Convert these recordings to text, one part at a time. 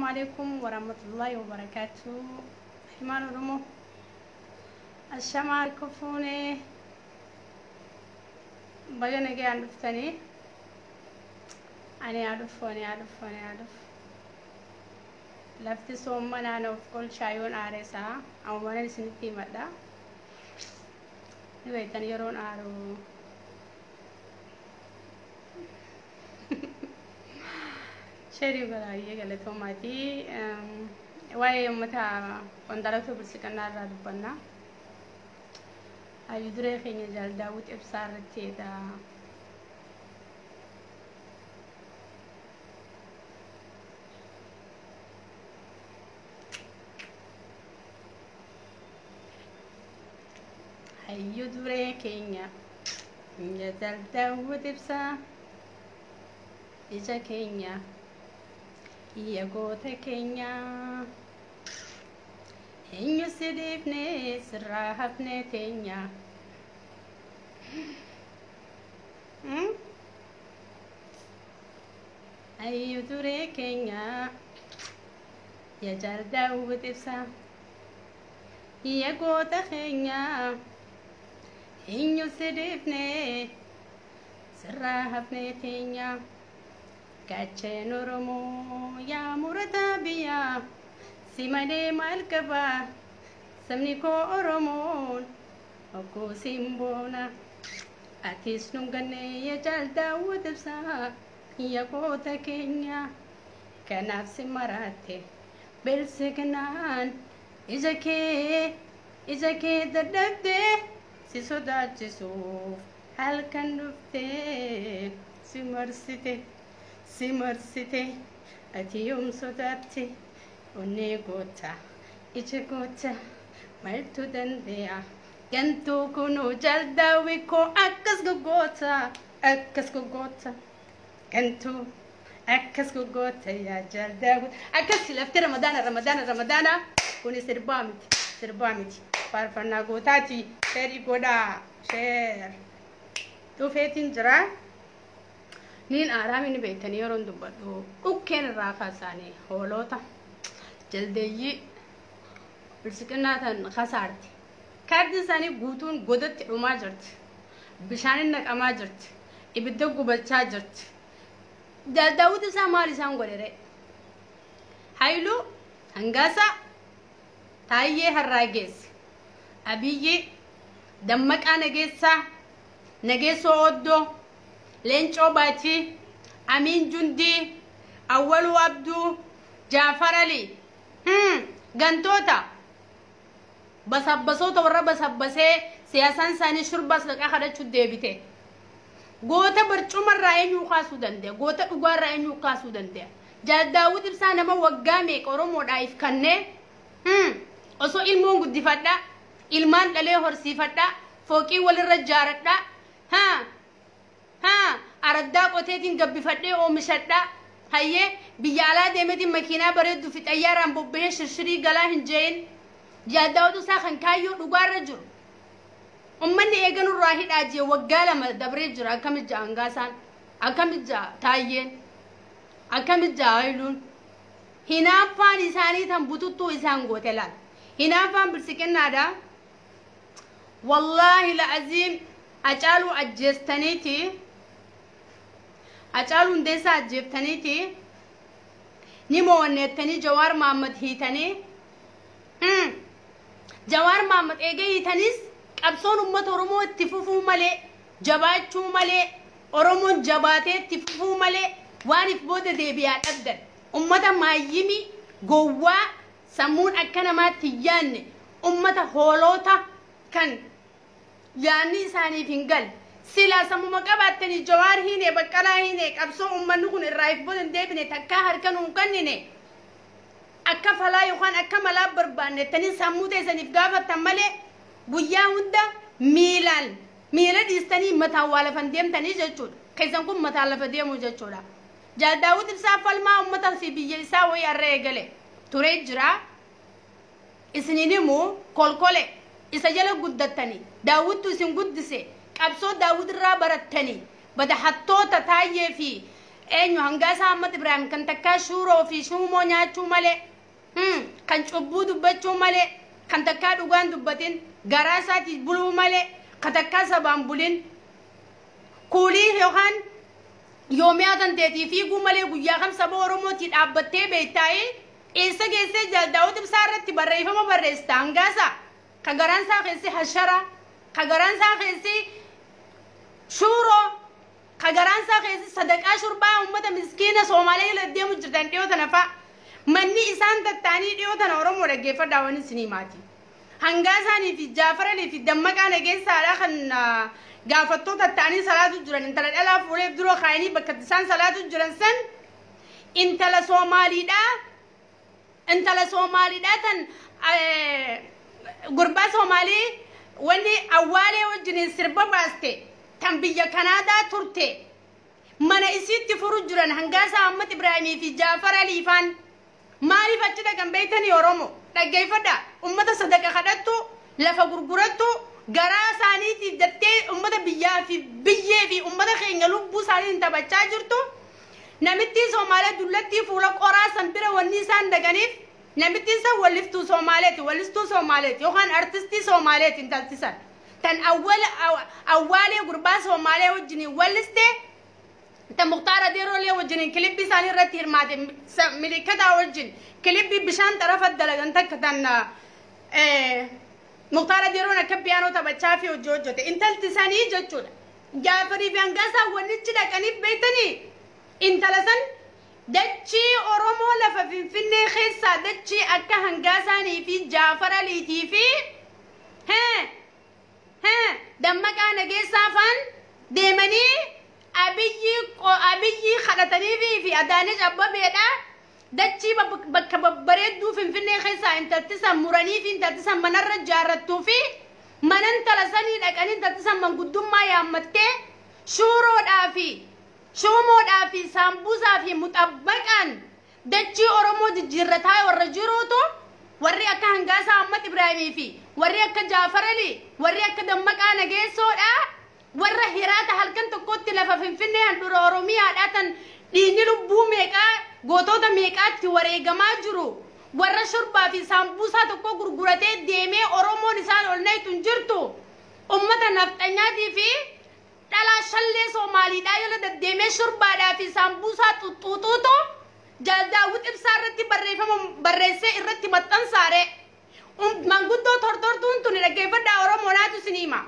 عليكم ورحمة الله وبركاته. إيمان رمو الشمع الكفوني بجنا جي عرفتني أنا أعرف لفتي صوم أنا في كل شيء عارسة أو ما نسنتي مدة نبيتني يرون عارو شيري بلاي قالتهم ماتي واي متى وندلت برسكنا رادبنا أيدري خيني جال داود إبصار تيدا أيدري كينيا جال داود إبصار إجا كينيا يا قوتا كينيا إنو سيديفني سراحفني تينيا أيو دوري كينيا يا جالدا وبتفسا يا قوتا كينيا إنو سيديفني سراحفني تينيا كاتشين رمو يا مرتابيا سيماني مالكبا سمنيكو أرمون أكو سيمبونا أتيس نغني يا جالدا ودبسا يا قوتا كينيا كنفس مراتي بالسكنان إذا كي دردبتي سيسودات جسوف هل كان نفتي سمرستي أتيوم صدرتي وني قوتا إيجي قوتا مالتو دنديا كنتو كنو جلدا ويكو أكس قوتا كنتو أكس قوتا يا جلدا أكس لفتي رمضان كوني سربامتي فارفنا قوتاتي شيري قودا شير تو فيتين جرا نين آرامي نبيتني يرون دبادو وكين الراقة ساني هولوتا جلدي برسكنا تن خسارتي كارد ساني قوتون قدت وما جرت بشان إنك أما جرت يبدأ بچا جرت داود ساماري سانغوري ري هايلو هنغاسا تايي هراجيس أبيي دمك أنا جيسا نجيسو أودو لينشو باتي أمين جندي أول وابدو جعفر علي غنتوتا بسبسوتا ورا بسبسه سياسان ساني شربس لك أخذت شو ديبته غوتا برچومر راينو خاسو دنده غوتا دوغار راينو خاسو دنده جاد داود بسانه ما وغامي قرومو دايف كنه أسو إلمون قد فدا إلمان لليه هرسي فدا فوقي وللرجارة ها أردا قتيتين قبي فدا أو مشدا هيه بيالا ديمتي مكينة بريد في تيار أم ببيه شرشري قلا هنجين جاد داود ساخن كايو دوغار رجل أمني إيجانو راهيد أجي وقالا ما دبري جرا أكمل جا أنغاسان أكمل جا تايين أكمل جا هيلون هنا فان إساني تام بوتو إسان غوتلان هنا فان برسكن نادا والله العظيم أجالو أجستنيتي أجالو ندسا أجفتنيتي نمو ونتني جوار محمد هيتني جوار محمد إيجي هيتنيس أبصون أمة أورمو تفوفو ملء جباتشو ملء أورمو جباتة تفوفو ملء وانف بود دبيات أبدل أمة ما يمي جوا سمون أكنا ما تيان أمة هولوتا كان يعني ساني فينجل سلا سمو مكابتني جوار هنا بكلا هنا أبصون أمة نكون الرايف بود دبني تكهر كانوا كنني أكفلا يخان أكمل بربان تاني سمو تيسني فجافة تملي بويا هندا ميلال إستني متاوالة فنديم تاني جتشود كيسانكم متاوالة فنديم وجتشودا جا داود بسافل ما أمتا سيبيا يساوي الرجال تريجرا إسنيني مو كولكولة إسجل قدتني داود تسين قدسه أبصو داود رابرتني بده حطو تتايي في eenyu hangaasaa Ahmad Ibrahim kan takkaa shuuroo fi shuumoo nyaachuu malee kan cubbuu dubbachuu malee kan takkaa dhugaan dubbatin garaa isaatiif buluu malee kan takkaa sabaan bulin kuulii yookaan yoomiyaa tanteetii fiiguu malee guyyaa kam saba Oromootii dhaabbattee beektaa'ee eessa geessee Daawud Ibsaa irratti barreeffama barreessita hangaasaa ka garaan isaa keessi hashara ka garaan isaa keessi shuuroo ka garaan isaa keessi sadaqaa shurbaa ummata miskiina Soomaaliyaa jala deemu jirtan dhiyoo tana fa'a manni isaan tattaanii dhiyoo tana Oromoo dhaggeeffadhaa waan isinii maati hangaasaanii fi Jaafaranii fi Dammaqaa Nageessaadhaa kan gaafattoota tattaanii salaatu jiran intala dhalaa fuuleef duroo kaayanii bakka isaan salaatu jiran san intala Soomaaliidhaa tan gurbaa Soomaalii wanni awwaalee wajjiniin sirba baaste tan biyya Kanaadaa turte mana isiitti furu jiran hangaasaa Ahmad Ibraahimii fi Jaafar Aliifaan maaliif achi dhaqan beeytanii Oromoo dhaggeeffadhaa ummata sadaqa kadhattu lafa gurgurattu garaa isaaniitiif dattee ummata biyyaa fi biyyee fi ummata keenya lubbuu isaanii taphachaa jirtu namittiin Soomaaliyaa dullattii fuula qoraa san bira wanni isaan dhaqaniif namittiin san walliftuu Soomaaleeti yookaan artistii Soomaaleeti intaltisan tan awwaalee gurbaa Soomaaliyaa wajjiniin wallistee tan Mukhtaar Adeeroolee wajjiniin kilipbii isaanii irratti hirmaate milikataa wajjin kilipbii bishaan xarafa dalagan takka tan Mukhtaar Adeeroon akka piyaanoo taphachaa fi hojjete intaltisanii jechuudha Jaafarii fi hangaasaa wannichi dhaqaniif beektanii intala san dachii Oromoo lafa Finfinnee keessaa dachii akka hangaasaanii fi Jaafar Aliitii fi Dammaqaa Nageessaa faan deemanii abiyyi kadhatanii fi Adaanesh Abbabeedhaa dachii bakka babbareedduu Finfinnee keessaa intaltisan muranii fi intaltisan manarra ijaarrattuu fi manan talasanii dhaqanii intaltisan manguddummaa yaammattee shuuroodhaa fi shuumoodhaa fi saambuusaa fi muxabbaqaan dachii Oromoo jijjiirrataa warra jiruutu warri akka hangaasaa Ahmad Ibraahimii fi warri akka Jaafar Ali warri akka Dammaqaa Nageessoodhaa warra hiraata halkan tokkotti lafa Finfinnee handhuura Oromiyaadhaa tan dhiigni lubbuu meeqaa gootota meeqaatti wareegamaa jiru warra shurbaa fi saambuusaa tokko gurguratee deemee Oromoon isaan ol naytuun jirtu ummata nafxanyaatii fi dhalaa shallee Soomaaliidhaa jala deddeemee shurbaadhaa fi saambuusaa xuxuutuutu Daawud Ibsaa irratti barreeffama barreessee irratti maxxansaare manguddoo tortortuun tuni dhaggeeffadhaa Oromoonaatu siniima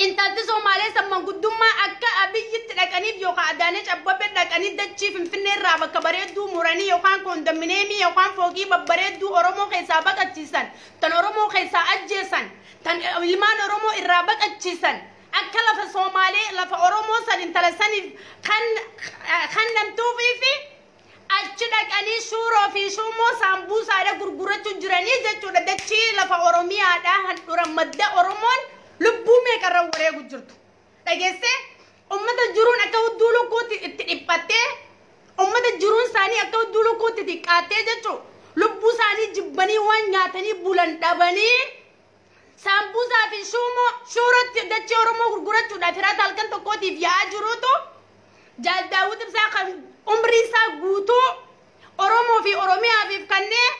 intalti Soomaaliyaa san manguddummaa akka abiyyitti dhaqaniif yookaan Adaanesh Abbabee dhaqanii dachii Finfinnee irraa bakka bareedduu muranii yookaan kondominiyeemii yookaan foogii babbareedduu Oromoo keessaa baqachiisan tan Oromoo keessaa ajjeesan tan ilmaan Oromoo irraa baqachiisan akka lafa Soomaaliyaa lafa Oromoo san intala saniif kan namtuufii fi achi dhaqanii shuuroo fi shuumoo saambuusaadha gurgurachuu jiranii jechuudha dachii lafa Oromiyaadhaa handhuura madda Oromoon lubbuu meeqarra wareegu jirtu dhageesse ummata jiruun akka hudduu lukkuutti itti dhiphattee ummata jiruun isaanii akka hudduu lukkuutti xiqqaattee jechuudha lubbuu isaanii jibbanii waan nyaatanii bulan dhabanii saambuusaa fi shuuratti dachii Oromoo gurgurachuudhaaf hiraata halkan tokkootiif yaa'aa jiruutu Daawud Ibsaa kan umrii isaa guutuu Oromoo fi Oromiyaaf kanneen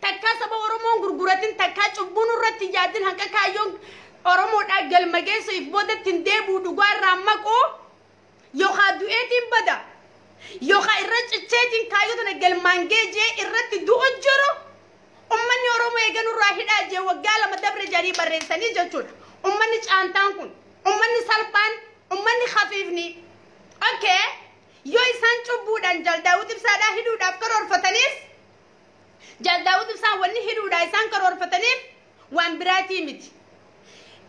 takkaa saba Oromoon gurguratin takkaa cubbuun irratti yaadin hanqa kaayyoon Oromoodhaa galma geessuuf boodatti deebuu dhugaa irraa maquu yookaan du'eetiin bada yookaan irra cicceetiin kaayyoo tana galmaan geejee irratti du'u jiru ummanni Oromoo eeganurraa hidhaa jee waggaa lama dabre jedhanii barreessanii jechuudha ummanni caantaan kun ummanni salphaan ummanni khafiifni okay yoo isaan cubbuudhaan Daawud Ibsaadhaa hidhuudhaaf karoorfataniis Daawud Ibsaa wanni hidhuudhaa isaan karoorfataniif waan biraatii miti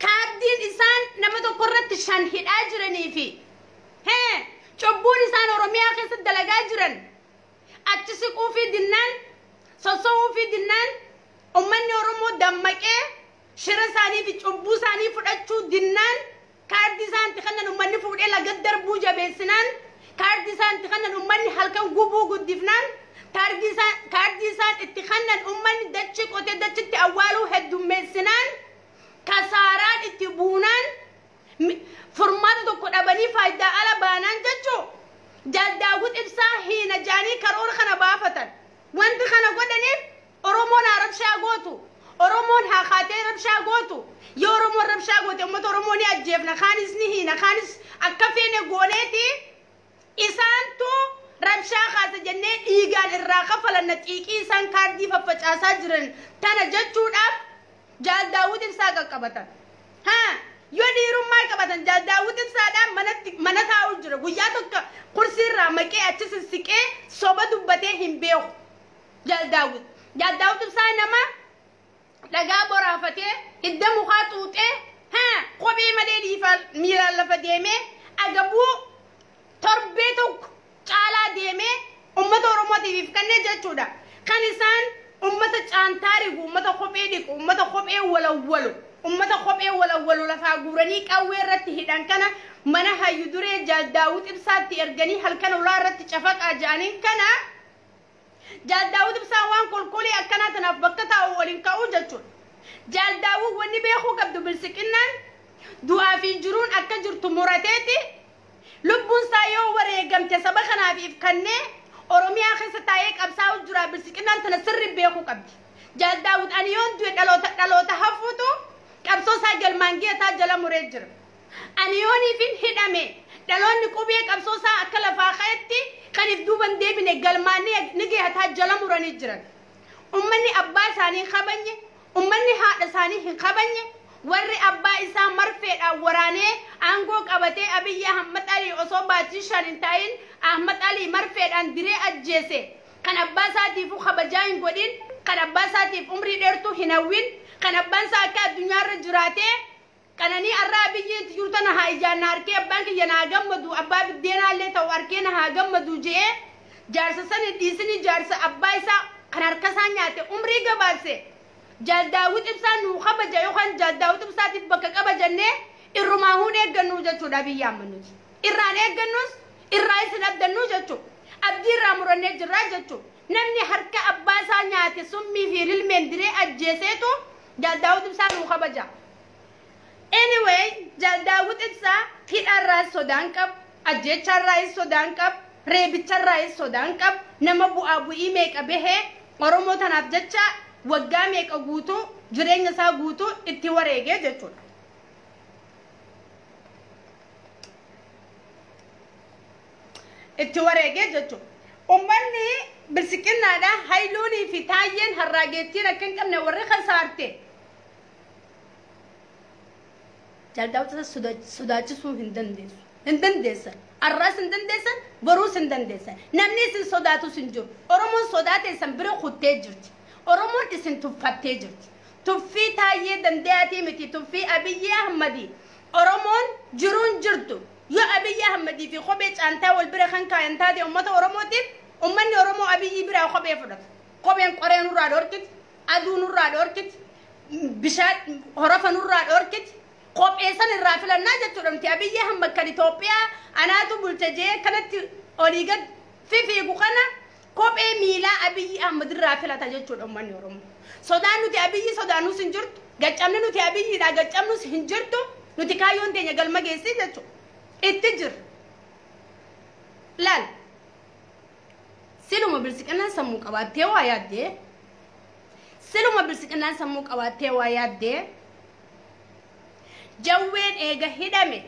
kaardiin isaan nama tokko irratti 5 hidhaa jiranii fi cubbuun isaan Oromiyaa keessatti dalagaa jiran achi siquu fi dinnaan soso'uu fi dinnaan ummanni Oromoo dammaqee shira isaanii fi cubbuu isaanii fudhachuu dinnaan kaardii isaan tikhannan ummanni fuudhee laga darbuu jabeessinaan kaardii isaan tikhannan ummanni halkan gubuu guddifnaan kaardii isaan itti khannan ummanni dachi qotee dachitti awwaaluu heddummeessinaan kasaaraan itti buunaan furmaata tokko dhabanii faayidaa ala baanaan jechuu جال داود إبساهي نجاني كرور خنا بافتن وانت خنا قدني أرومون ربشا قوتو أرومون ها خاتي ربشا قوتو يورومون ربشا قوتو أمت أروموني أجيبنا خانس نهينا خانس أكفيني قوليتي إسانتو ربشا خاصة جنة إيقال الراقة فلنتيكي إسان كاردي ففتشاسا جرن تانا جتشود أب جال داود إبساقا قبطن ها يوديرو ماي قبطن جال داود إبساقا منتا أجر وياتو قرسي رامكي أتشس السكي صوبة دبتي هم بيو جال داود إبساقا نما لقا برافتي إدامو خاطوتي ها قبي مديني فالميرا لفديمي أقبو تربيتك تعالى ديمي أمة ورموتي في كنة جاتشودا كنسان أمة تانتاري أمة خبيدك أمة خبئ ولا ولو أمة خبئ ولا ولو لفاقورانيك أويرتي هدان كان منها يدوري جال داود إبساطي إرغاني هل كان ولا رتي شفاق أجانين كان جال داود إبساوان كل كولي أكنا تنفبكتا أولين كاو جاتشود جال داود واني بيخو قبدو بالسكنان دعا في جرون أكا جرتو مراتيتي لبون سايو وريقم تسبخنا في إفكاني أروميا خيسة تايك أبساو جرا بالسكنان تنسر بيخو قبدي جال داود أنيون دويت ألو تحفوتو كابسو ساجل مانجي تاجل مريجر أنيوني فين هدامي دلون نكوبيك أبسو سا أكلا فاخيتي كان يفدوبن دي من الجلماني نجي هتاجل مرانيجر أمني أبا ساني خبني أمني هاد ساني خبني ورّي أبا إسا مرفت أوراني أنقوك أبتي أبي أحمد علي أصوباتي شارنتاين أحمد علي مرفت أندري أجيسي كان أبا ساتي فو خبجاين قدين كان أبا ساتي في عمري ديرتو هنوين كان أبا ساكا الدنيا رجراتي كانني أرابي يوتنا هاي جاناركي أبانك يناغم مدو أبا بدينا اللي تواركينا هاغم مدو جي جارسة سنة ديسني جارسة أبا إسا كان أركسان ياتي عمري قباسي جال داود إبسان نو خبجا يوخان جال داود إبسان تتبكك أبجاني إرماهون إيقنو جاتشو دابي يامنوز إران إيقنوز إرائيس الأبدنو جاتشو أبدي راموراني جرا جاتشو نمني حركة أباسا نياتي سمي في للمندري أجيسيتو جال داود إبسان نو خبجا anyway جال داود إبسان كيد الرئيس سودان كب أجيش الرئيس سودان كب ريبتش الرئيس سودان كب نمبو أبو إيميك أبيه ورمو تناف جاتشا وقاميك أقوتو جرين نسا قوتو اتواريجي جاتشون اتواريجي جاتشون أمني بالسكين هذا هايلوني في تاين هراجيتينا كن كم نوري خسارتي جالداو سوداتي سو هندن ديسا الراس هندن ديسا بروس هندن ديسا نمني سن سوداتو سنجو أرمون سوداتي سنبرو خوتي جرتي أرمون إسن تفتي جرتي تفي تايي دندياتي متي تفي أبي أحمدي أرمون جرون جرتو يا أبي أحمدي في خبيج أنتا والبرخان كأنتا دي أمتا أرموتي أمني أرمو أبي برا خبي فرد خبين قرين نوراد أوركت أدو نوراد أوركت بشات هرفا نوراد أوركت خب إنسان الرافلة ناجت ترمتي أبي أحمد كاليتوبيا أنا تبلتجي كانت أوريجت في بوخنا خب ميلا أبي أحمد الرافلة تجت أمني أرمو سودانو تي أبي سودانو سنجرت جتامنا نو تي أبي لا جتامنو سنجرتو نو تي كايون تي نجال ما جيسي جتو اتجر لال سلو ما بلسك أنا سموك أواتي وياد دي سلو ما بلسك أنا سموك أواتي وياد دي جوين إيجا هدامي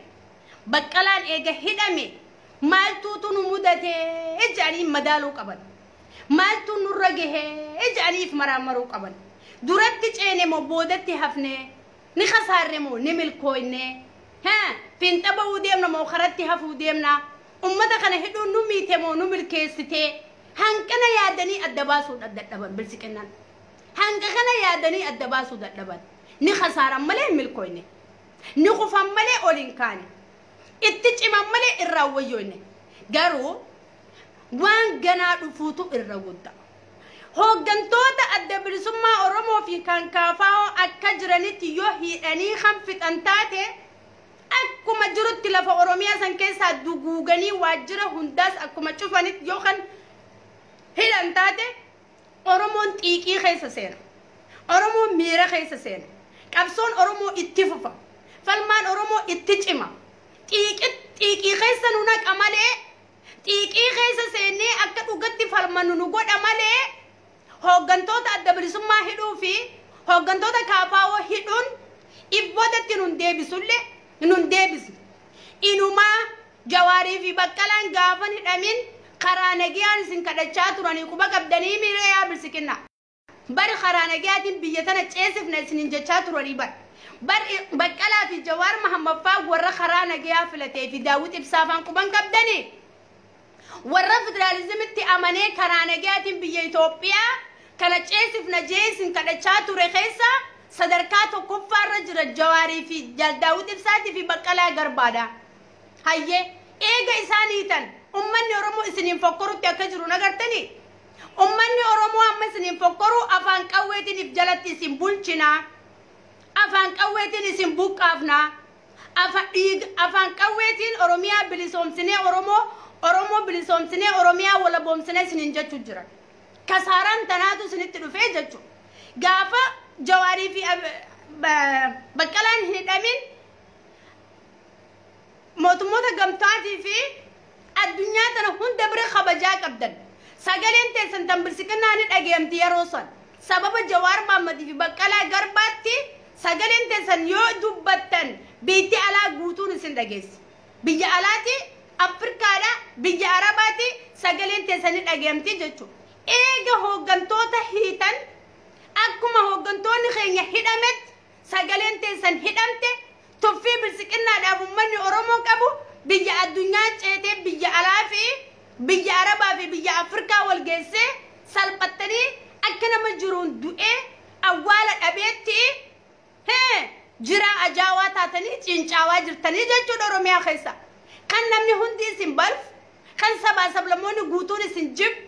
بكالان إيجا هدامي مالتو تنمودته إجاني مدالو قبل مالتو نرجه إجاني في مرامرو قبل دورتش أنا مبودتي هفني نخسر مو نمل كوينه ها فين تبوا ديمنا مؤخرتي هفو ديمنا أمتا كان هدو نمي تمو نمل كيستي هنكنا يادني الدباسو الدبان بالسكنان هنكنا يادني الدباسو الدبان نخسر ملء ملكوينه نخوف ملء أولين كان اتجم ملء الراويونه قالوا وان جنا رفوتو الراودا هو جنتوتا الدبر ثم أرمو في كان كافاو أكجرنتي يوهي أني خمفت أنتاتي أكما جرت لفا أروميا سنكيسا دوغوغاني واجرة هنداس أكما تشوفانيت يوخن هيدا أنتاتي أرومون تيكي خيسا سينا أرومو ميرا خيسا سينا كابسون أرومو اتففا فالمان أرومو اتجمع تيكي خيسا نوناك أمالي xiiqii keessa seennee akka dhugatti falmannu nu godha malee hooggantoota adda bilisummaa hidhuu fi hooggantoota kaafaawoo hidhuun ibboodatti nun deebisullee nun deebisu. Inumaa Jawaarii fi Baqqalaan gaafan hidhamin karaa nagayaan isin kadhachaa turanii quba qabdanii miiree yaa bilisikinna. Bari karaa nagayaatiin biyya tana ceesifna isin jechaa turanii bari Baqqalaa fi Jawaar Mahammaffaa warra karaa nagayaa filatee fi Daawit Ibsaafaan quban qabdanii. Warra federaalizimitti amanee karaa nagayaatiin biyya Itoophiyaa kana ceesifna jeesin kadhachaa ture keessa sadarkaa tokkoffaarra jira Jawaarii fi Daawit Ibsaatii fi Baqqalaa Garbaadha. Hayyee eega isaaniitan ummanni Oromoo isiniin fokkorutti akka jiru nagartanii. Ummanni Oromoo amma isiniin fokkoru afaan qawweetiin if jalatti isin bulchinaa. Afaan qawweetiin isin buqqaafnaa. Afaan qawweetiin Oromiyaa bilisoomsinee Oromoo bilisoomsinee Oromiyaa walaboomsinee isiniin jechuu jiran. Kasaaraan tanaatu isinitti dhufee jechuu. Gaafa Jawaarii fi Baqqalaan hidhamin mootummoota gamtaatii fi addunyaa tana hunda bira kabajaa qabdan. Sagaleen teessan tan bilisikinnaa ni dhageemti yeroo san. Sababa Jawaar Mahammadii fi Baqqalaa Garbaatti sagaleen teessan yoo dubbattan biyyi alaa guutuun isin dhageessi. Biyya alaati Afrikaadha biyya Arabaati sagaleen teessan ni dhageemti jechuudha. Eega hooggantoota hiitan akkuma hooggantoonni keenya hidhametti sagaleen teessan hidhamte tuffii bilisikinnaadhaaf ummanni Oromoo qabu biyya addunyaa ceetee biyya alaa fi biyya Arabaa fi biyya Afrikaa wal geessee salphattanii akka nama jiruun du'ee awwaala dhabeetti jiraa ajaawaa taatanii cincaawaa jirtanii jechuudha Oromiyaa keessa. Kan namni hundi isin balfu, kan sabaa sablammoonni guutuun isin jibbu,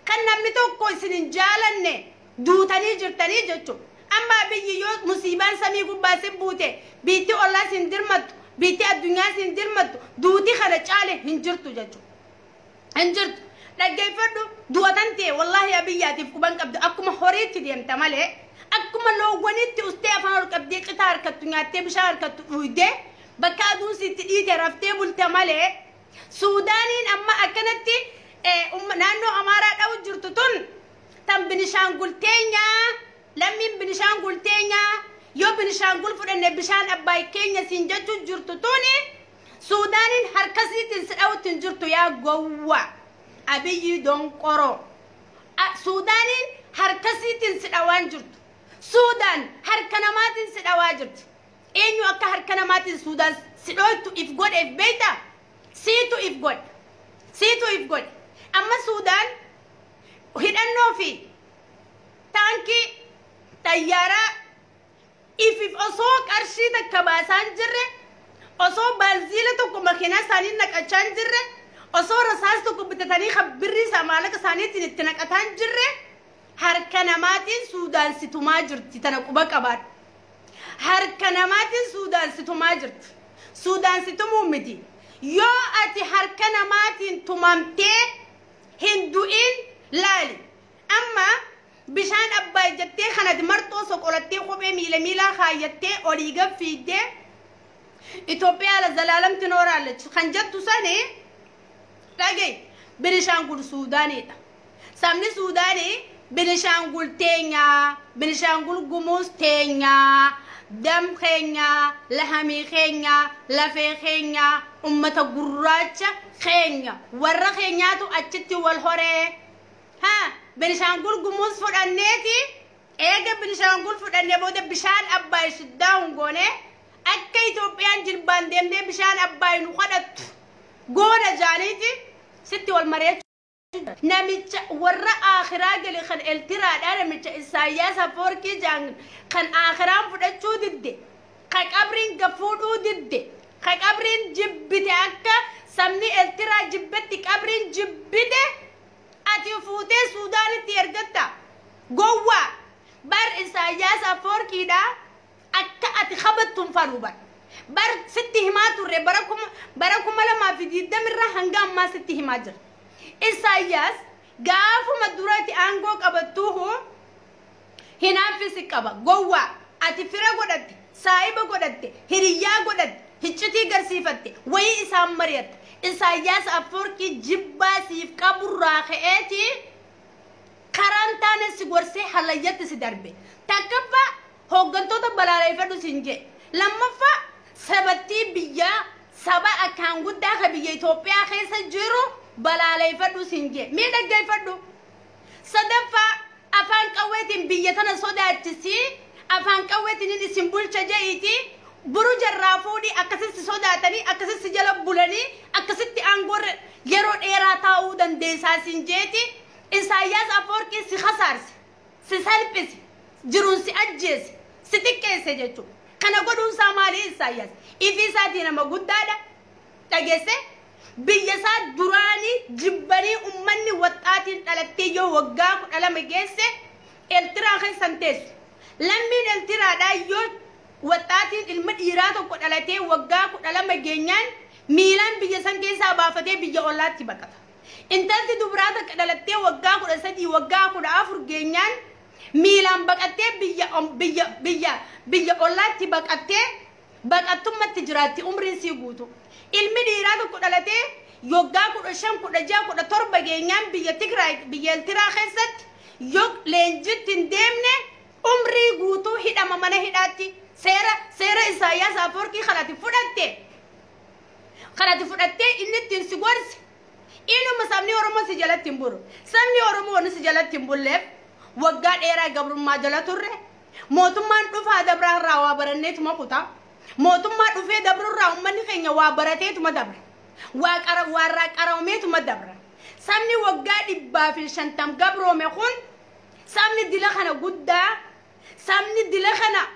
kan namni tokko isin hin jaalanne duutanii jirtanii jechuudha. Amma biyyi yoo musiibaan samii gubbaa sin buute biitti ollaa sin dirmattu biitti addunyaa sin dirmattu duuti kana caale hin jirtu jechuudha. Hin jirtu. Dhaggeeffadhu du'atan ta'e wallahi abiyyaatiif quban qabdu akkuma horiitti deemta malee akkuma loowwanitti ustee afaan ol qabdee qitaa harkattu nyaattee bishaan harkattu dhuydee bakka aduun sitti dhiite raftee bulte malee Suudaaniin amma akkanatti naannoo Amaaraa dha'u jirtu tun tan Binishaangul teenyaa lammiin Binishaangul teenyaa yoo Binishaangul fudhanne bishaan Abbaay keenya siin jechuu jirtu tuni Suudaaniin harkasiitiin si dha'utti hin jirtu yaa gowwaa. Abiyyi donqoro. Suudaaniin harkasiitiin si dhawaan jirtu. Suudaan harka namaatiin si dhawaa jirti. Eenyu akka harka namaatiin Suudaan si dhooytu if godhe if beeyta? Siitu if godhe. Siitu if godhe. Amma Suudaan hidhannoo fi taankii xayyaaraa if osoo qarshii takka baasaan jirre osoo baanziila tokko makiinaa isaanii naqachaan jirre osoo rasaas tokko bitatanii khabbirrii maalaqa isaaniitiin itti naqataan jirre harka namaatiin Suudaan situmaa jirti tana quba qabaadhu. Harka namaatiin Suudaan situmaa jirti. Suudaan situmuu miti. Yoo ati harka namaatiin tumamtee hin du'in laali. Amma bishaan Abbaay jettee kanati marxoo soqolattee kophee miilaa kaayyattee olii gaffiiddee Itoophiyaa la zalaalamti nooraallechi kan jettu sanii dhagee Binishaangul Suudaaniidha. Sabni Suudaanii Binishaangul teenyaa, Binishaangul Gumuuz teenyaa, dam keenyaa, lahamii keenyaa, lafee keenyaa, ummata gurraacha keenya. Warra keenyaatu achitti wal horee. Binishaangul Gumuuz fudhanneeti eega Binishaangul fudhannee booda bishaan Abbaay shiddaa hungoonee akka Itoophiyaan jilbaan deemtee bishaan Abbaay nu kadhattu goona jaaniiti sitti wal mareechu. Namicha warra akhiraa gale kan eltiraadha namicha Isaayyaas Afoorkii jaan kan akhiraan fudhachuu didde kan qabriin gafuudhuu didde kan qabriin jibbite akka sabni eltiraa jibbetti qabriin jibbite ati fuutee Suudaanitti ergatta gowwaa bar Isaayyaas Afoorkiidha akka ati qabattuun faluuban bar sitti himaa turre bara kuma lamaa fi 20 irraa hanga ammaa sitti himaa jira. Isaayyaas gaafuma duratti aangoo qabattuuhu hinaaffisi qaba gowwaa ati fira godhatte saahiba godhatte hiriyyaa godhatte hiccitii garsiifatte wayii isaan mari'atte Isaayyaas Afwerqii jibbaa siif qaburraa ka'eeti karaan taane si gorsee halayyatti si darbe takkaffaa hooggantoota balaaleffadhu siin jedhe lammaffaa sabattii biyyaa saba akkaan guddaa ka biyya Itoophiyaa keessa jiru balaaleffadhu siin jedhe mee dhaggeeffadhu sadaffaa afaan qawweetiin biyya tana sodaachisii afaan qawweetiin isin bulcha je'iiti buru jarraa fuudhii akkasitti sodaatanii akkasitti jala bulanii akkasitti aangoorra yeroo dheeraa taa'uu dandeessaa siin jeeti Isaayyaas Afwerqii si khasaarse si salphise jiruun si ajjeese si xiqqeesse jechuudha kana godhuunsaa maali Isaayyaas ifi isaatii nama guddaadha dhageesse biyya isaa duraanii jibbanii ummanni waxaatiin dhalattee yoo waggaa 12 geesse Eertiraa keessan teessu lammiin Eertiraadhaa yoo waxaatiin ilma dhiiraa tokko dhalatee waggaa 12 geenyaan miilaan biyya san keessaa baafatee biyya ollaatti baqata intalti dubraa takka dhalattee waggaa 13 waggaa 14 geenyaan miilaan baqattee biyya ollaatti baqattee baqattummaatti jiraatti umriin sii guutu ilmi dhiiraa tokko dhalatee waggaa 15 16 17 geenyaan biyya Tigraay biyya Eertiraa keessatti yoo leenjitti hin deemne umrii guutuu hidhama mana hidhaatti seera Isaayyaas Afwerqii kanatti fudhattee inni ittiin si gorsi inuma sabni Oromoo si jalatti hin bulu sabni Oromoo si jalatti hin bulleef waggaa dheeraa gabrummaa jala turre mootummaan dhufaa dabraarraa waa baranneetuma kutaa mootummaa dhufee dabrurraa ummanni keenya waa barateetuma dabra waa qaroomeetuma dabra sabni waggaa 150 gabroome kun sabni dila kana guddaa sabni dila kana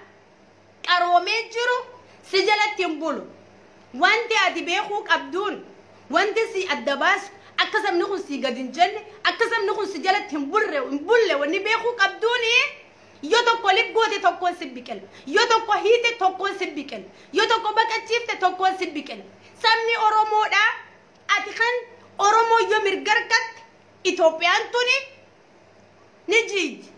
qaroomee jiru si jalatti hin bulu wanti ati beekuu qabduun wanti si adda baasu akka sabni kun si gad hin jenne akka sabni kun si jalatti hin bulle wanni beekuu qabduuni yoo tokko liggoote tokkoon si biqila yoo tokko hiite tokkoon si biqila yoo tokko baqachiifte tokkoon si biqila sabni Oromoodha ati kan Oromoo yoo mirgarkatte Itoophiyaan tuni ni jiiji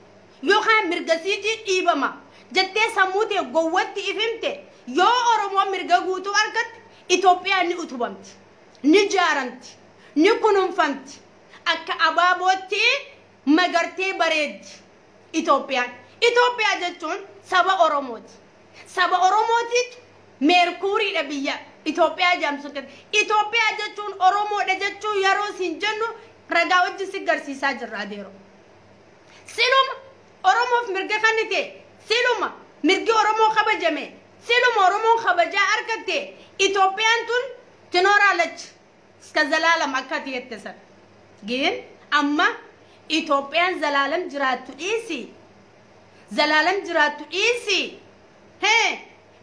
yookaan mirgasiitii dhiibama jettee sammuutee gowwatti ifimte yoo Oromoo mirga guutuu argatte Itoophiyaan ni utubamti ni jaaramti ni kunuunfamti akka abaabootti magartee bareeddi Itoophiyaa jechuun saba Oromooti saba Oromootiitu meerkuuriidha biyya Itoophiyaa jaamsutti Itoophiyaa jechuun Oromoodha jechuun yeroo siin jennu ragaa wajjin si garsiisaa jirra adeero siluma Oromoof mirga kannite siluma mirgi Oromoo kabajame siluma Oromoo kabajaa argatte Itoophiyaan tun tinooraalach iska zalaalam akka tiyettesan gin amma Itoophiyaan zalaalam jiraattu dhiisi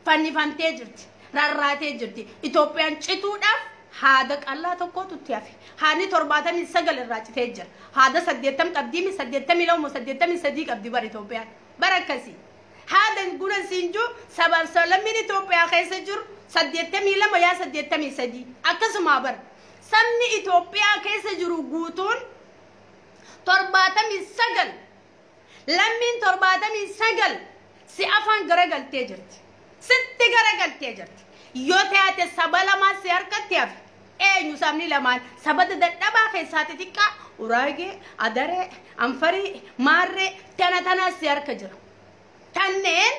fannifamtee jirti rarraatee jirti Itoophiyaan cituudhaaf haada qallaa tokkotu itti hafe haani 79 irraa citee jira haada 80 qabdii 83 qabdi bar Itoophiyaan barakkasi haada guran siinju sabab salamin Itoophiyaa keessa jiru 82 yaa 83 akkasuma bar sabni Itoophiyaa keessa jiru guutuun 79 lammiin 79 si afaan garagaltee jirti sitti garagaltee jirti yoo taate saba lamaa si harkatti hafe eenyu sabni lamaan sabada dadhabaa keessaati xiqqaa Uraagee Adaree Anfarii Maarree tana si harka jira tanneen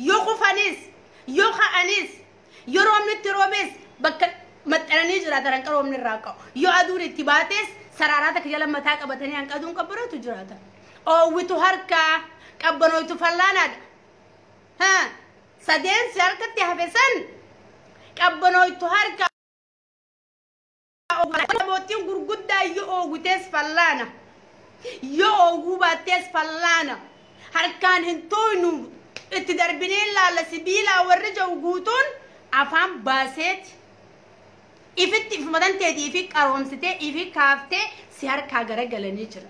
yoo kufanis yoo ka'anis yoo roobni itti roobees bakka maxxananii jiraatan hanqaroomni irraa qabu yoo aduun itti baates saraaraa takka jala mataa qabatanii hanqaduun qabbaratu jiraatan oowwitu harkaa qabbanootu fallaanaadha sadeen si harkatti hafe san qabbanootu harkaa mootiin gurguddaa yoo oowwitees fallaana yoo oowwuu baattees fallaana harkaan hin tooynu itti darbinee laalla sibiilaa warri jau guutuun afaan baaseeti ifitti ifumatanteetii ifi qaroomsitee ifi kaaftee si harkaa garagalanii jira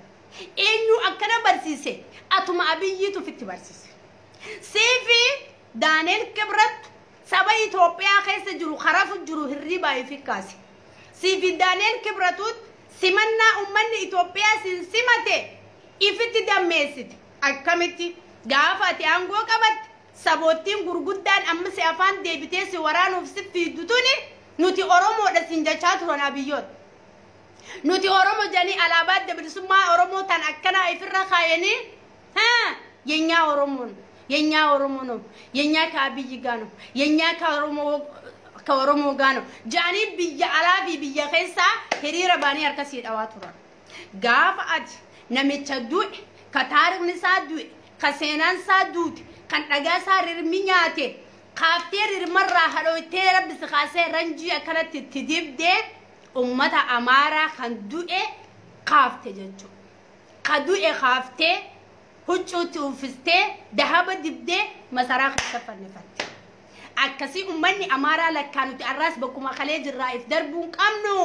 eenyu akkana barsiise atuma abiyyiitu fitti barsiise siifi Daaneel Kibrat saba Itoophiyaa keessa jiru kharafu jiru hirribaa ifi kaase siifi Daaneel Kibratut simannaa ummanni Itoophiyaa simate ifitti dammeessite akkamitti gaafa ati aangoo qabatte sabootiin gurguddaan amma si afaan deebitee si waraanuuf si fiiddutuni nuti Oromoodha siin jechaa turan abiyyoon. Nuti Oromo janii alaabaa adda bilisummaa Oromoo tan akkana ifirra kaayanii የኛ ኦሮሞ ነው የኛ ከአብይ ጋር ነው የኛ ከኦሮሞ ጋር ነው ጃኒ ብያ አላፊ ብያ ከሳ ሄሪራ ባኒ አርከስ ይዳዋቱራ ጋፋት ነመቸዱ ከታሪክ ንሳዱ ከሴናን ሳዱት ከንደጋሳ ርሚኛቴ ካፍቴር መራ ሀዶቴ ረብስ ካሴ ረንጂ አከለት ትዲብደ ኡመታ አማራ ከንዱኤ ካፍቴ ጀንቹ ከዱኤ ካፍቴ ሁጩት ኡፍስቴ ደሃበ ድብደ መሰራክ ተፈነፈት አከሲ ኡመኒ አማራ ለካኑት አራስ በኩማ خليج الرايف دربون قمنو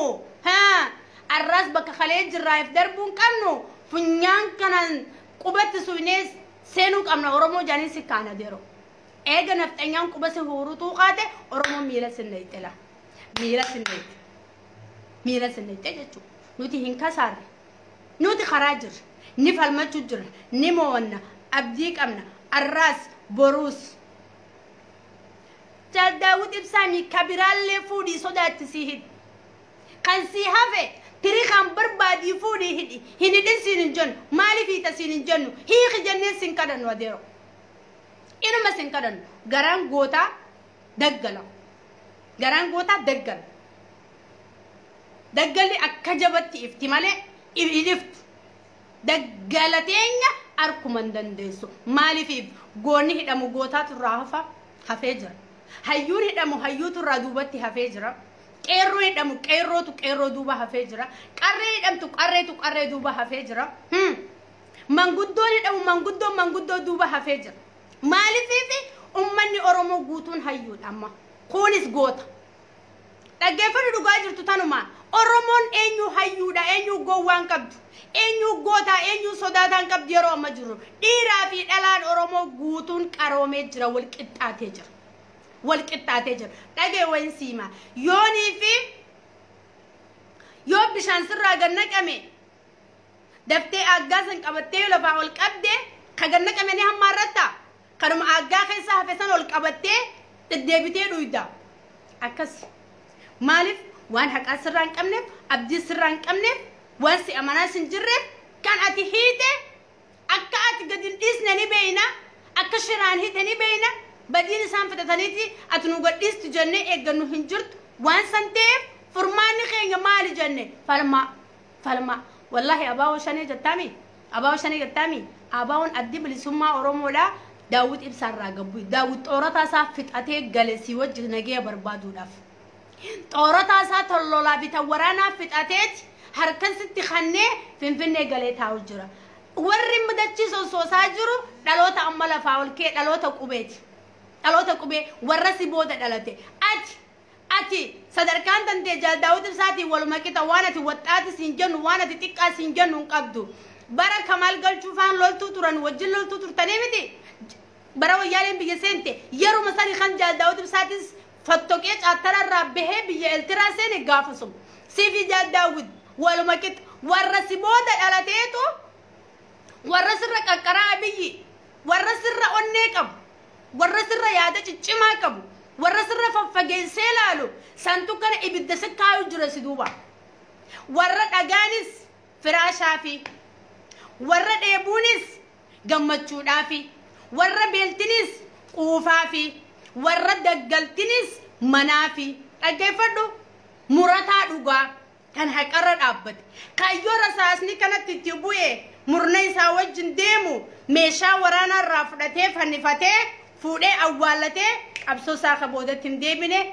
الراس بك خليج الرايف دربون قمنو فنيان كان قبت سوينيس سينو قمنا ኦሮሞ ጃኒስ ካና ደሮ ኤገ ነፍጠኛን ቁበስ ሆሩቱ ቃተ ኦሮሞ ሚለስነይተላ ሚለስነይተጀቹ ኑቲ ሂንካሳር ኑቲ خراجر نفلمتو جر نمونا أبدي كمنا الراس بروس جال داود إبسامي كبيرال لفودي صدا تسيهد كان سيهافي تريخان بربادي فودي هدي هني دين سينين جن مالي في تسينين جنو هي خجنة سنكدن وديرو إنو ما سنكدن غران غوتا دقل أكجبتي افتمالي إفت دقالتين أركمان دندسو مالي في غوني هدامو غوتات الرافة حفيجر هيون هدامو هيوت الرادوبتي حفيجر كيرو هدامو كيرو دوبا حفيجر قرر هدامو قرر دوبا حفيجر منغدو هدامو منغدو دوبا حفيجر مالي في أمني أرومو غوتون هيون أما كونيس غوتا دقافر دوغاجر تتانو Oromon enyu hayyuda enyu gowwan qabdu enyu gota enyu sodatan qabdu yero majru dira fi dalan Oromo guutun qarome jira wal qixxate jira dage wansima yoni fi yo bishan sirra gannaqame dafte aggasan qabatte lafa wal qabde kagannaqame ni hamarata kadum agga khaysa hafesan wal qabatte tedebite duida akas malif وان حق أسران كمنف أبدي سران كمنف وانسي أمانا سنجرب كان أتهيته أكا أتقدين إسنا نبينا أكا شران هيته نبينا بدين سام فتتانيتي أتنوغد إست جنة إيقنو هنجرت وان سنتيف فرمان خينغ مالي جنة فالما والله أباو شاني جتامي أباون أدب لسما أرومولا داود إبسان راقبوي داود أورتا سافت أتيك غالسي وجه نجيه بربادو داف طورتا ساتلولا بتورانا فتاتيت هركن ستخنه فنفنه غليتا وجرا وري مدچي سوساجرو دلوتا املا فاول كي دلوتا قبه ورسي بودا دلته اتي صدركان تنتي جال داود ساتي ولمكيتا وانتي وطات سينجن وانتي تيقا سينجن قبدو برا كمال قال شوفان لولتو تران وجل لولتو ترتنيمتي برا ويالين بيسنتي يرو مساري خان جال داود ساتي فتوكيت أترى ربه بيالتراسين قافصم سيفي جال داود ولما كت ورسي بودا على تيتو ورسي رك الكرابي ورسي رك النكب ورسي رك يادا تشماكب ورسي رك فجين سلالو سانتو كان إبدا سكايو جرسي دوبا ورد أجانس فراشافي ورد إبونس جمتشو دافي ورد بيلتنس قوفافي ورد دقلتنس منافي أجيفدو مرتا دوغا كان هكرر أبد كايو رساسني كانت تتبوي مرني ساوجن ديمو ميشا ورانا رافدته فنفته فودي أولته أبسو ساخ بودة تنديمني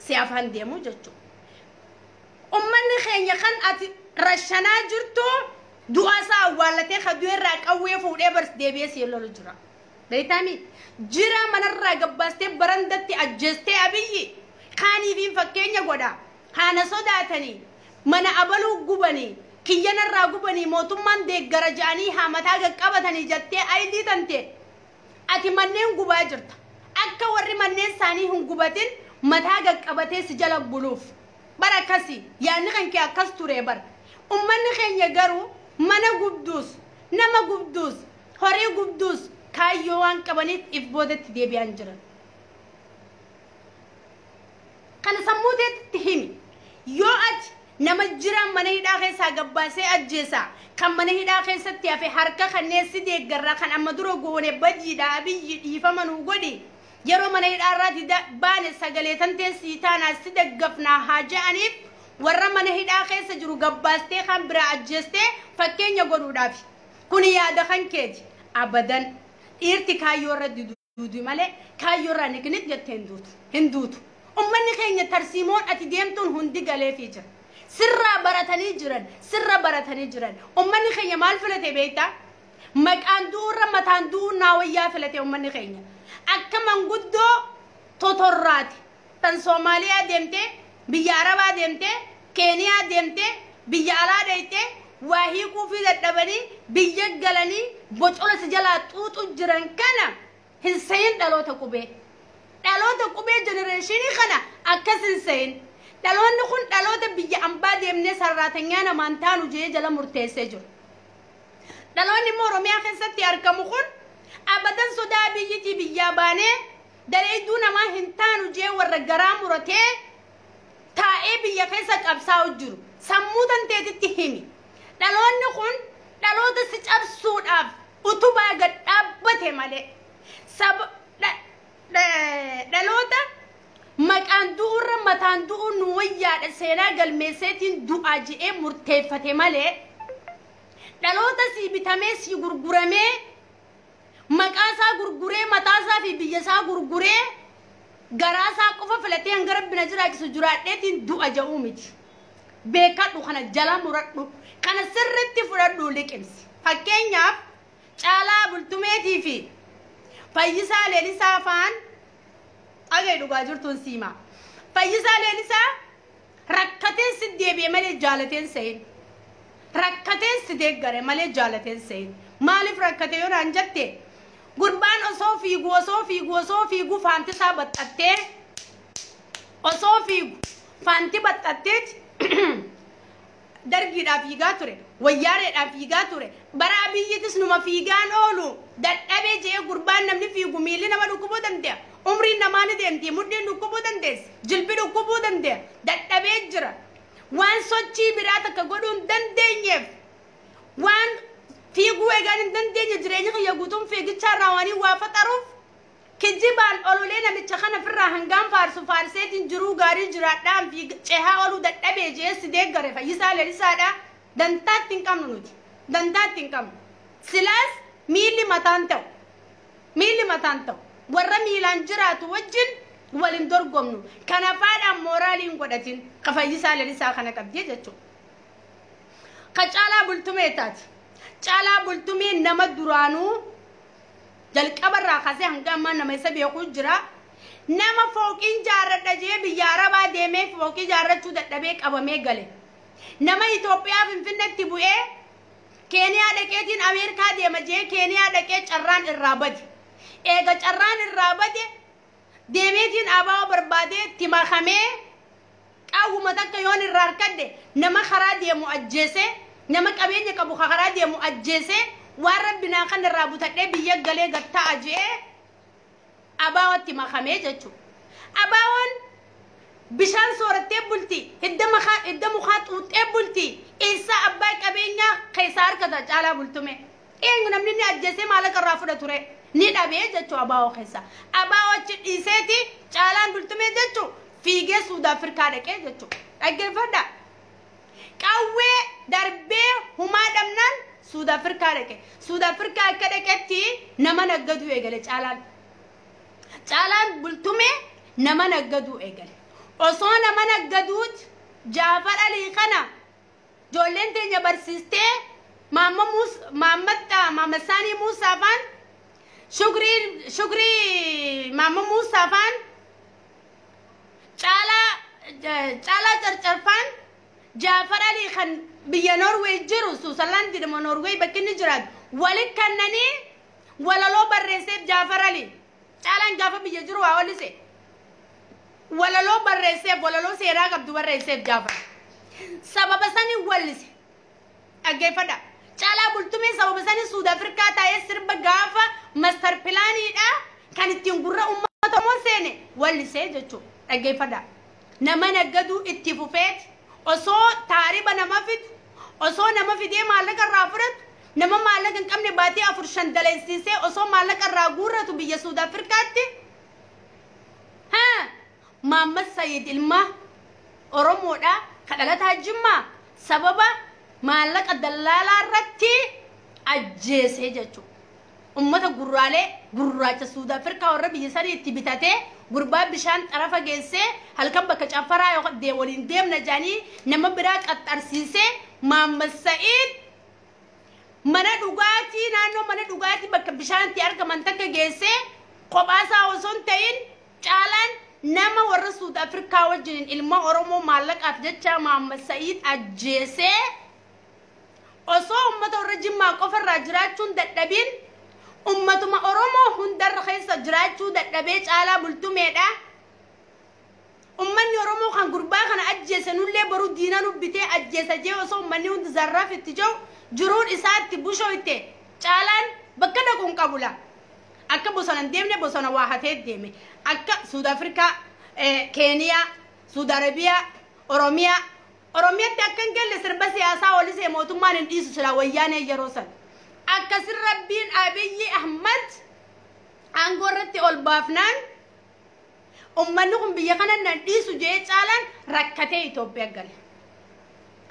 سيافان ديمو جتشو أمني خين يخن رشنا جرتو دواسا أولته خدوه راك أوي فودي برس ديبيس يلو الجرا ريتامي جرا من الرجب بس برندتي أجستي أبيي خاني في فكينيا غدا خانا صداتني من أبلو غبني كيانا راغبني موتمان دي غرجاني هامتا قبتني جتي أيدي تنتي أتي منين غبا جرت أكا وري منين ساني هم غبتين متا قبتي سجل بلوف بركاسي يعني خنكي أكستوري بر أمني خين يغرو من غبدوس نما غبدوس هوري غبدوس kaayyoo waan qabaniif if boodatti deebi'an jiran. Kana sammuu teetti himi yoo ati nama jiraan mana hidhaa keessaa gabbaasee ajjeesaa kan mana hidhaa keessatti hafe harka kanneessi deeggarraa kan amma dura goone badiidha abiyyi dhiifama nuu godhi yeroo mana hidhaa irraati baane sagalee tanteessii taanaa si daggafnaa haa ja'aniif warra mana hidhaa keessa jiru gabbaastee kan biraa ajjeestee fakkeenya godhuudhaaf kun yaada kan keeti abadan dhiirti kaayyoo irra duudu malee kaayyoo irraa niknit jettee hin duutu ummanni keenya tarsiimoon ati deemtuun hundi galeefii jira sirra baratanii jiran ummanni keenya maal filate beektaa maqaan du'urra mataan du'u naawayyaa filate ummanni keenya akka manguddoo totorraati tan Soomaaliyaa deemtee biyya Arabaa deemtee Keeniyaa deemtee biyya alaa deemtee waa hiikuu fi dadhabanii biyya galanii bocola si jalaa xuuxu jiran kana hin sayin dhaloota qubee genereeshinii kana akkas hin sayin dhaloonni kun dhaloota biyya ambaa deemnee sarraatanyaa namaan taanu jee jala murteessee jiru. Dhaloonni immoo Oromiyaa keessatti argamu kun abadan sodaa biyyitii biyyaa baanee daleedduu namaa hin taanu jee warra garaa muratee taa'ee biyya keessa qabsaa'u jiru. Sammuu tanteetitti himi. Dhaloonni kun dhaloota si cabsuudhaaf utubaa gad dhaabbate malee dhaloota maqaan du'urra mataan du'u nu wayyaadha seenaa galmeesseetiin du'aa je'ee murteeffate malee dhaloota si bitamee si gurguramee maqaasaa gurguree mataasaa fi biyyasaa gurguree garaasaa qofa filatee hanga rabbina jiraachisu jiraadheetiin du'a ja'uu miti beekadhu kana jala muradhu kana sirritti fudhadhu liqimsi fakkeenyaaf Caalaa Bultumeetii fi Fayyisaa Leelisaa faan agay dhugaa jirtuun siimaa Fayyisaa Leelisaa rakkateen si deebi'e malee jaalateen seen rakkateen si deeggare malee jaalateen seen maaliif rakkate yoo naan jette gurbaan osoo fiigu faantisaa baxxattee osoo fiigu faanti baxxatteeti dargiidhaaf fiigaa ture wayyaareedhaaf fiigaa ture bara abiyyitis numa fiigaan oolu dadhabee jee gurbaan namni fiigu miilli nama dhukkubuu danda'a umriin namaa ni deemti mudhiin dhukkubuu dandeessi jilbi dhukkubuu danda'a dadhabee jira waan sochii biraa takka godhuu hin dandeenyeef waan fiiguu eegaan hin dandeenye jireenya kiyya guutuun fiigicharraa waan waa faxaruuf kijibaan olulee namicha kana firraa hangaan faarseetiin jiruu gaarii jiraadhaan fi cehaa oluu dadhabee jeessi deeggare Fayyisaa Leelisaadha dantaatti hin qabnu nuti dantaatti hin qabnu silaas miilli mataan ta'u warra miilaan jiraatu wajjin walin dorgomnu kanafaadhaan mooraaliin godhatin ka Fayyisaa Leelisaa kana qabdee jechuudha. Ka Caalaa Bultumee taati Caalaa Bultumee nama duraanuu jalqabarraa kaasee hanga ammaa nama isa beekuu jira nama fooqiin jaarradha jee biyya Arabaa deemee fooqii jaarrachuu dadhabee qabamee gale nama Itoophiyaa Finfinneetti bu'ee Keeniyaa dhaqeetiin Ameerikaa deema jee Keeniyaa dhaqee carraan irraa bade eega carraan irraa bade deemeetiin abaa barbaadee itti makamee qaawuma takka yoon irraa harkadde nama karaa deemu ajjeese nama qabeenya qabu karaa deemu ajjeese waan rabbinaa kan irraa butadhee biyya galee gattaa jee abaawatti makamee jechuudha. Abaawoon bishaan soorattee bulti hidda mukaa xuuxxee bulti eessaa abbaa qabeenyaa keessaa harkata Caalaa Bultumee eenyu namni ni ajjeesee maallaqa irraa fudha ture ni dhabee jechuudha abaawoo keessa abaawoo achi dhiiseeti Caalaan Bultumee jechuudha fiigee Suud Afrikaa dhaqee jechuudha dhaggeeffadha qawwee darbee humaa dhabnaan Suud Afrikaa dhaqe Suud Afrikaa akka dhaqetti nama naggaduu eegale Caalaan Bultumee nama naggaduu eegale osoo nama naggaduuti Jaafar Alii kana ijoolleen teenya barsiistee Maamad Saanii Muusaa faan Shugrii Maamad Muusaa faan Caalaa Carcarfaan Jaafar Alii kan biyya Norway jiru Suusallaandi dhuma Norway bakki inni jiraatu waliin kannanii walaloo barreesseef Jaafar Alii Caalaan gaafa biyya jiru waa wallise walaloo barreesseef walaloo seeraa qabdu barreesseef Jaafar sababa sanii wallise dhaggeeffadha Caalaa Bultumee sababa sanii Suud Afrikaa taa'ee sirba gaafa master planii dha kan ittiin gurra ummata moo seene wallisee jechuudha dhaggeeffadha nama naggadu itti fufeet osoo taariba nama fid osoo nama fidee maallaqa irraa fudhatu nama maallaqa hin qabne baatii 4-5 daleessisee osoo maallaqa irraa guurratu biyya Suud Afrikaatti Muhammad Sayyid ilma Oromoodha kadhalataa Jimmaa sababa maallaqa dallaalaa irratti ajjeesee jechuudha ummata gurraacha Suud Afrikaa warra biyya sanii itti bitatee gurbaa bishaan xarafa geessee halkan bakka caffaraa yoo waliin deemna jaanii nama biraa qaxxarsiisee Muhammad Sayyid mana dhugaatii naannoo mana dhugaatii bakka bishaanti argaman takka geessee kophaasaa osoo hin ta'in caalaan nama warra Suud Afrikaa wajjin ilma Oromoo maallaqaaf jecha Muhammad Sayyid ajjeesee osoo ummata warra Jimmaa qofarraa jiraachuun dadhabin ummatuma Oromoo hundarra keessa jiraachuu dadhabee caalaa bultumeedha ummanni Oromoo kan gurbaa kana ajjeese nullee baruu diina nu bitee ajjeesa jee osoo ummanni hundi zarraaf itti jiruun isaatti bushooyte caalaan bakka dhaquun qabula akka bosona deemne bosona waa hatee deeme akka Suud Afrikaa Keeniyaa Suud Arabiyaa Oromiyaatti akka hin galle sirba siyaasaa walisee mootummaan hin dhiisu sila wayyaanee yeroo san akkasin rabbiin Abiyyi Ahmad aangoo irratti ol baafnaan ummanni kun biyya kana nan dhiisu jee caalaan rakkatee Itoophiyaa gale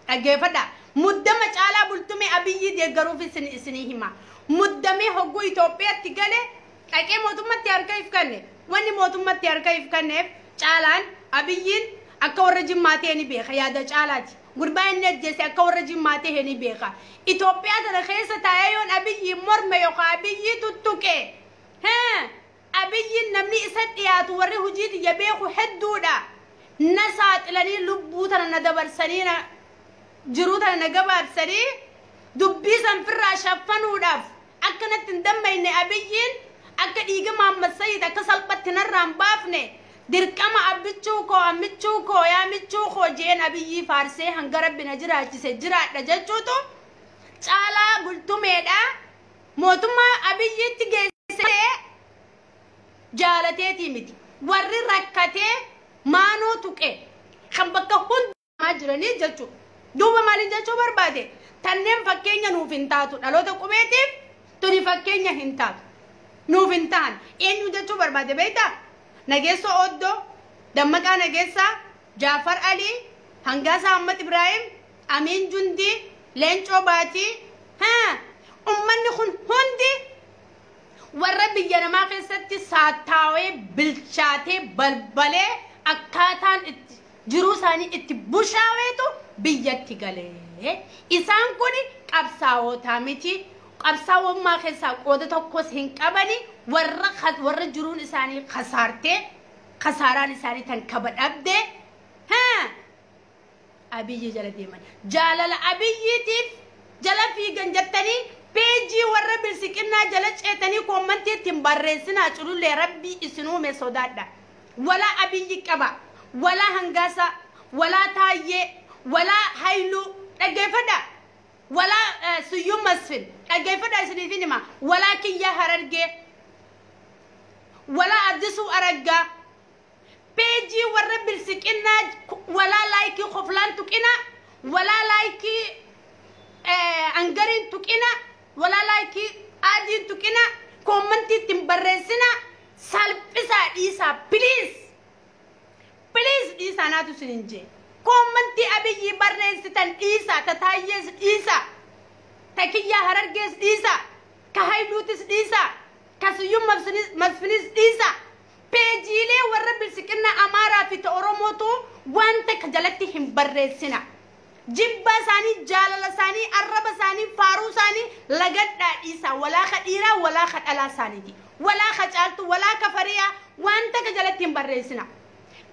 dhaggeeffadha muddama caalaa bultume Abiyyi deeggaruuf isinii hima muddame hogguu Itoophiyaatti gale dhaqee mootummatti harka ifkanne wanni mootummatti harka ifkanneef caalaan Abiyyiin akka warra Jimmaa ta'e ni beeka yaada caalaati gurbaa inni ajjeese akka warra Jimmaa ta'e ni beeka Itoophiyaa tana keessa taa'ee yoon Abiyyi morme yookaan Abiyyi tuttuqe Abiyyiin namni isa dhiyaatu warri hojiiti ya beeku hedduudha na saaxilanii lubbuu tana na dabarsanii jiruu tana na gabaabsanii dubbii san firraa shaffanuudhaaf akkanatti hin dammayne Abiyyiin akka dhiiga Muhammad Sayyid akka salphatti narraan baafne dirqama ammichuu koo yaamichuu koo jeen Abiyyi faarsee hanga rabbi na jiraachise jiraadha jechuutu caalaa bultumeedha mootummaa Abiyyiitti geessee jaalateetii miti warri rakkatee maanoo tuqe kan bakka hundumaa jiranii jechuudha duuba maaliin jechuu barbaade tanneen fakkeenya nuuf hin taatu dhaloota qubeetiif tuni fakkeenya hin taatu nuuf hin ta'an eenyu jechuu barbaade beektaa Nageessoo Oddoo Dammaqaa Nageessaa Jaafar Alii Hangaasaa Ahmad Ibrahim Amiin Jundii Leencoo Baatii ummanni kun hundi warra biyya namaa keessatti saattaawee bilchaatee balbalee akkaataan jiruu isaanii itti bushaaweetu biyyatti galee isaan kun qabsaa'otaa miti qabsaa'ummaa keessaa qooda tokkos hin qabani warra jiruun isaanii khasaartee khasaaraan isaanii tan kabadhabde Abiyyi jala deeman jaalala Abiyyiitiif jala fiigan jettanii peejii warra bilsiqinnaa jala ceetanii koommantii ittiin barreessinaa culullee rabbii isinuume sodaadha walaa Abiyyi qaba walaa Hangaasaa walaa Taayyee walaa Hayluu dhaggeeffadha walaa Suyyuu Masfin dhaggeeffadha isiniifin hima walaa Kiyyaa Harargee walaa Addisuu Araggaa peejii warra bilsiqinnaa walaa laayikii qoflaan tuqina walaa laayikii angariin tuqina walaa laayikii adiin tuqina koommantii ittiin barreessina salphisaa dhiisaa please dhiisaa naatu isinin jee koommantii Abiyyi barreessitan dhiisaa ta Taayyees dhiisaa ta Kiyyaa Harargees dhiisaa ka Hayluutis dhiisaa ka Suyyuu Masfinis dhiisaa peejiilee warra bilsiqinnaa Amaaraa fi ta Oromootu wanta ka jalatti hin barreessina jibba isaanii jaalala isaanii arraba isaanii faaruu isaanii lagadhaa dhiisaa walaa ka dhiiraa walaa ka dhalaa isaaniiti walaa ka caaltu walaa ka fariyaa wanta ka jalatti hin barreessina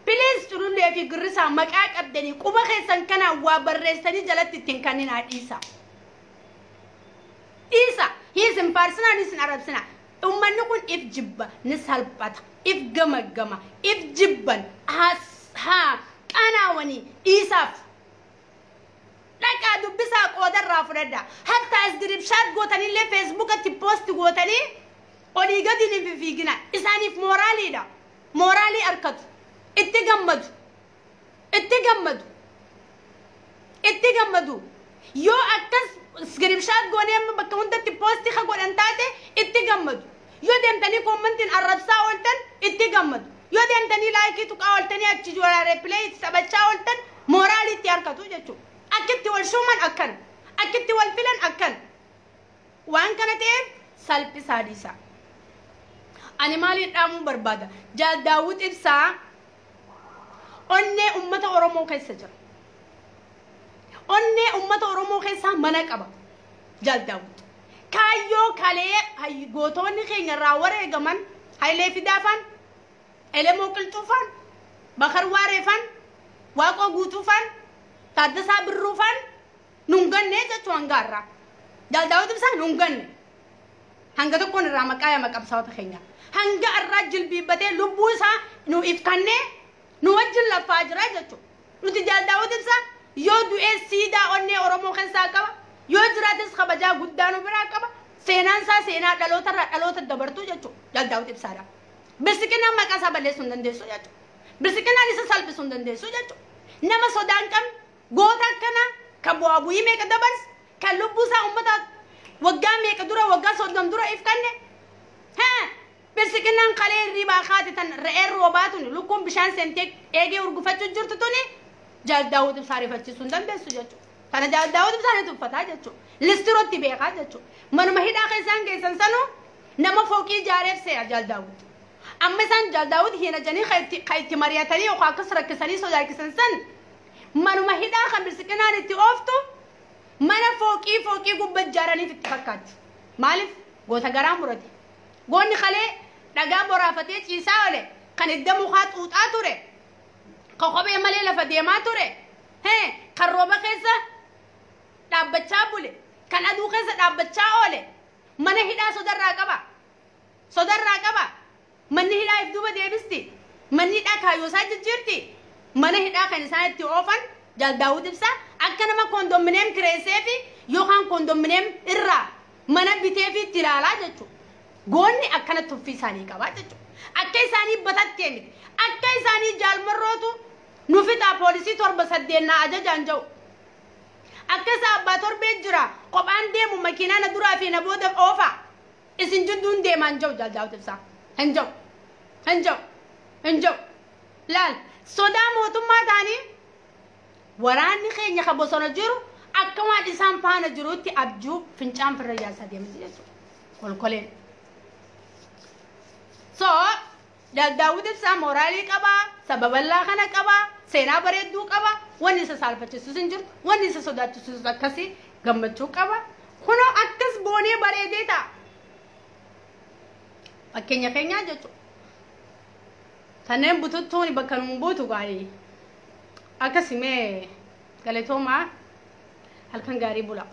please culullee fi girrisaa maqaa qabdanii quba keessan kanaan waa barreessanii jalatti ittiin kanninaa dhiisaa hiisin faarsinaa hiisin arrabsinaa ummanni kun if jibba ni salphata if gama if jibban qanaawanii dhiisaaf dhaqaa dubbisaa qoodarraa fudhadha hatta iskripshaat gootanillee feesbuukatti poosti gootanii olii gadi ni fiigina isaaniif moraaliidha moraalii arkatu itti gammadu yoo akkas screenshot goonee bakka hundatti posti ka godhan taate itti gammadu yoo deemtanii commentiin arrabsaa ooltan itti gammadu yoo deemtanii laayikii tuqaa ooltanii achi joola replay sabachaa ooltan moraalii itti arkatu jechuudha akkitti wal shuuman akkan akkitti wal filan akkan waan kana ta'eef salphisaa dhiisaa ani maaliif dhaamuu barbaada Jaal Daawud Ibsaa onnee ummata Oromoo keessa jira onnee ummata Oromoo keessa mana qaba Jaal Daawud kaayyoo kalee gootonni keenya irraa wareegaman Hayilee Fidaafaan Elemoo Qilxuufaan Bakar Waareefaan Waaqoo Guutuufaan Taaddasaa Birruufaan nunganne jechuun hangaarraa Jaal Daawud Ibsaa nunganne hanga tokkoon irraa maqaa qabsaa'ota keenya hanga irraa jilbiibbatee lubbuu isaa nu ifkannee nu wajjin laffaa jira jechuudha nuti Jaal Daawud Ibsaa yoo du'ee siidaa onnee Oromoo keessaa qaba yoo jiraates kabajaa guddaa nu biraa qaba seenaan isaa seenaa dhalootarraa dhaloota dabartuu jechuudha Jaal Daawud Ibsaadha birsiqinaan maqaa isaa balleessuu hin dandeessu jechuudha birsiqinaan isa salphisuu hin dandeessu jechuudha nama sodaan qabne goota akkanaa kan bu'aa bu'ii meeqa dabarse kan lubbuu isaa ummata waggaa meeqa dura waggaa 30 dura ifkanne birsiqinaan qalee ribaa kaate tan re'een roobaatuni lukkuun bishaan seentee eegee urgufachuu jirtu tuni Jaal Daawud Ibsaa rifachiisuu hin dandeessu jechuudha kana Jaal Daawud Ibsaa ni tuffataa jechuudha listirootti beekaa jechuudha manuma hidhaa keessaan geessan sanuu nama fooqii ijaareef se'a Jaal Daawud amma isaan Jaal Daawud hiina janii ka itti mari'atanii yookaan akkas rakkisanii sodaachisan san manuma hidhaa kan birsiqinaan itti ooftu mana fooqii gubba ijaaraniif itti fakkaatti maaliif goota garaa murate goonni qalee dhagaa boraafatee ciisaa ole kan idda mukaa xuuxaa ture ka kophee malee lafa deemaa ture kan rooba keessa dhaabbachaa bule kan aduu keessa dhaabbachaa oole mana hidhaa sodarraa qaba manni hidhaa if duuba deebisti manni hidhaa kaayyoo isaa jijjiirti mana hidhaa kan isaan itti oofan Jaal Daawud Ibsaa akka nama kondominiyeem kireessee fi yookaan kondominiyeem irraa mana bitee fi itti ilaalaa jechuudha goonni akkana tuffii isaanii qabaa jechuudha akka isaanii batattee miti akka isaanii jaalmarrootu nu fixaa poolisii 7-8 ajajaan jiru akka isaa abbaa torbee jira kophaan deemu makiinaa na duraa fi na booda oofa isin jidduun deemaan jiru Jaal Daawud Ibsaa hin jiru laal sodaa mootummaa ta'anii waraanni keenya ka bosona jiru akka waan isaan faana jirutti abjuu fincaan firra ijaarsaa deemti jechuudha kolkoleen so Jaal Daawud Ibsaa moraalii qabaa sababallaa kana qabaa seenaa bareedduu qabaa wanni isa saalfachiisus hin jirtu wanni isa sodaachisus akkasii gammachuu qaba kunoo akkas boonee bareedee ta'a fakkeenya keenyaa jechuudha kanneen bututtuun bakka nuun buutu gaa'ee akkasimee galatoomaa halkan gaarii bula.